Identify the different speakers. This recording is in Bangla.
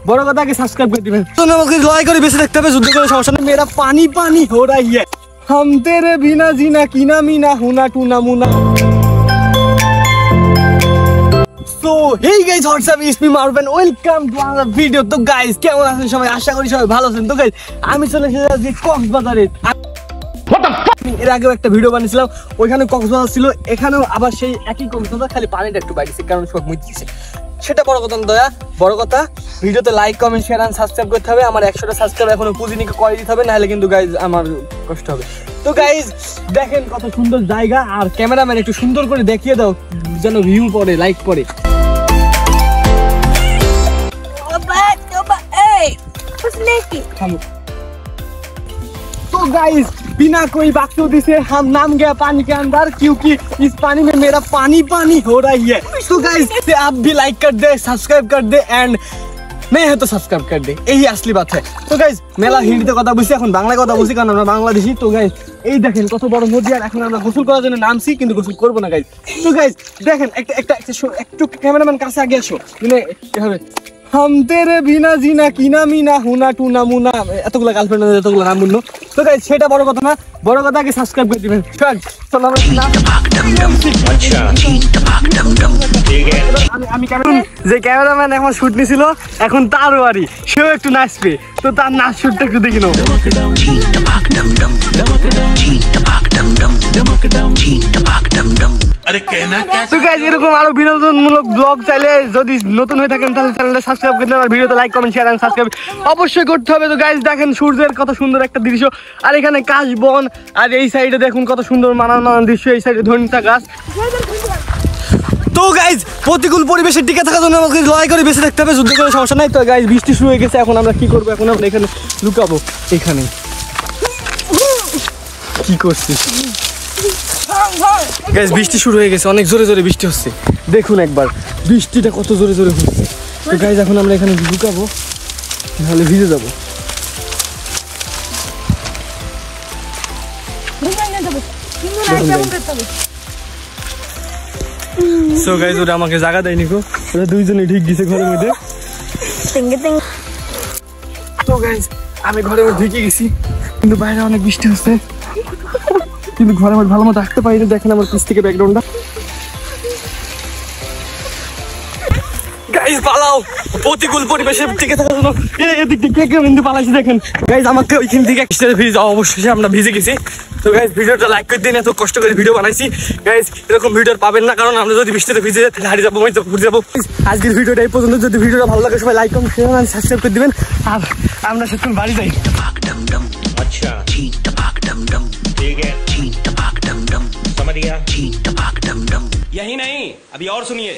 Speaker 1: बड़ा কথা के सब्सक्राइब कर दिবেন तो আমাকে লাইক করে বেশি দেখতে হবে যুদ্ধ করে সমস্যা নেই मेरा पानी पानी हो रहा है हम तेरे बिना जीना कीना मीना हुना tuna Muna So hey guys, what's up? It's me Marvin. Welcome to another video. তো guys কেমন আছেন সবাই? আশা করি সবাই ভালো আছেন। তো guys আমি চলে এসেছি কক্সবাজারে। এর আগেও একটা ভিডিও বানিয়েছিলাম, ওইখানে কক্সবাজার ছিল, এখানেও আবার সেই একই কক্সবাজার, খালি পানিটা একটু বাইরেছে কারণ সব মুছিছে। সেটা বড় কথা না দয়া, বড় কথা ভিডিওতে লাইক কমেন্ট শেয়ার আর সাবস্ক্রাইব করতে হবে। আমার 100টা সাবস্ক্রাইব এখনো পুঁজিনিকে করে দিতে হবে, নাহলে কিন্তু গাইজ আমার কষ্ট হবে। তো গাইজ দেখেন কত সুন্দর জায়গা, আর ক্যামেরাম্যান একটু সুন্দর করে দেখিয়ে দাও যেন ভিউ পড়ে, লাইক পড়ে। तो गाइस बिना कोई बकचोदी से हम नाम गया पानी के अंदर, क्योंकि इस पानी में मेरा पानी पानी हो रही है। तो गाइस आप भी लाइक कर दे, सब्सक्राइब कर दे, एंड नहीं है तो सब्सक्राइब कर दे, यही असली बात है। तो गाइस मेला হিন্দিতে কথা বলছি, এখন বাংলায় কথা বলছি কারণ আমরা বাংলাদেশী। তো গাইস এই দেখেন কত বড় নদী, আর এখন আমরা গোসল করার জন্য নামছি, কিন্তু গোসল করব না গাইস। তো গাইস দেখেন একটু ক্যামেরাম্যান কাছে আগে আসো, মানে হবে हम तेरे बिना जीना कीना मीना हुना टूना मुना, এতগুলা গার্লফ্রেন্ড এতগুলা নাম বললো। তো গাইস সেটা বড় কথা না, বড় কথা আগে সাবস্ক্রাইব করে দিবেন। চলো আমি যে ক্যামেরাম্যান এখন শুট নিছিল, এখন তার বাড়ি, সেও একটু নাচবে, তো তার নাচ শুটটা একটু দেখি নাও। তো গাইস এরকম আরো বিনোদনমূলক ব্লগ চাইলে যদি নতুন হয়ে থাকেন তাহলে চ্যানেলটা সাবস্ক্রাইব করে দেন, আর ভিডিওতে লাইক কমেন্ট শেয়ার আর সাবস্ক্রাইব অবশ্যই করতে হবে। তো গাইস দেখেন সূর্যের কত সুন্দর একটা দৃশ্য, আর এখানে কাশবন, আর এই সাইডে দেখুন কত সুন্দর নানান দৃশ্য, এই সাইডে ধনিতা গাছ। তো গাইস প্রতিকূল পরিবেশে টিকে থাকার জন্য আমাকে লড়াই করে বেঁচে থাকতে হবে, যুদ্ধ করে সমস্যা নাই। তো গাইস বৃষ্টি শুরু হয়ে গেছে, এখন আমরা কি করবো? এখন আমরা এখানে লুকাবো। এখানে কি করছিস গাইস? বৃষ্টি শুরু হয়ে গেছে, অনেক জোরে জোরে বৃষ্টি হচ্ছে, দেখুন একবার বৃষ্টিটা কত জোরে জোরে হচ্ছে। তো গাইস এখন আমরা এখানে লুকাবো, নাহলে ভিজে যাবো। সো গাইস ওরা আমাকে জায়গা দেয়নি গো, ওরা দুইজনে ঠিক গেছে ঘরের মধ্যে। তো গাইস আমি ঘরের মধ্যে ঢুকে গেছি, কিন্তু বাইরে অনেক বৃষ্টি হচ্ছে, কিন্তু ঘরের মধ্যে ভালো মতো আসতে পারি। দেখেন আমার পিছ থেকে ব্যাকগ্রাউন্ডটা। গাইস পালাও, প্রতিকূল পরিবেশে টিকে থাকার জন্য এদিক থেকে কেউ কিন্তু পালাইছে। দেখেন গাইস আমাকে ওইখান থেকে ভিজে যাওয়া, অবশ্যই আমরা ভিজে গেছি। তো গাইস ভিডিওটা লাইক করে দিন, এত কষ্ট করে ভিডিও বানাইছি। গাইস এরকম ভিডিও পাবেন না, কারণ আমরা যদি বৃষ্টিতে ভিজে যাই তাহলে হারিয়ে যাবো, ঘুরে যাবো। আজকের ভিডিওটা এই পর্যন্ত। যদি ভিডিওটা ভালো লাগে সবাই লাইক কমেন্ট শেয়ার আর সাবস্ক্রাইব করে দিবেন, আর আমরা সেদিন বাড়ি যাই। আচ্ছা ठीक है, समझ गया। यही नहीं, अभी और सुनिए।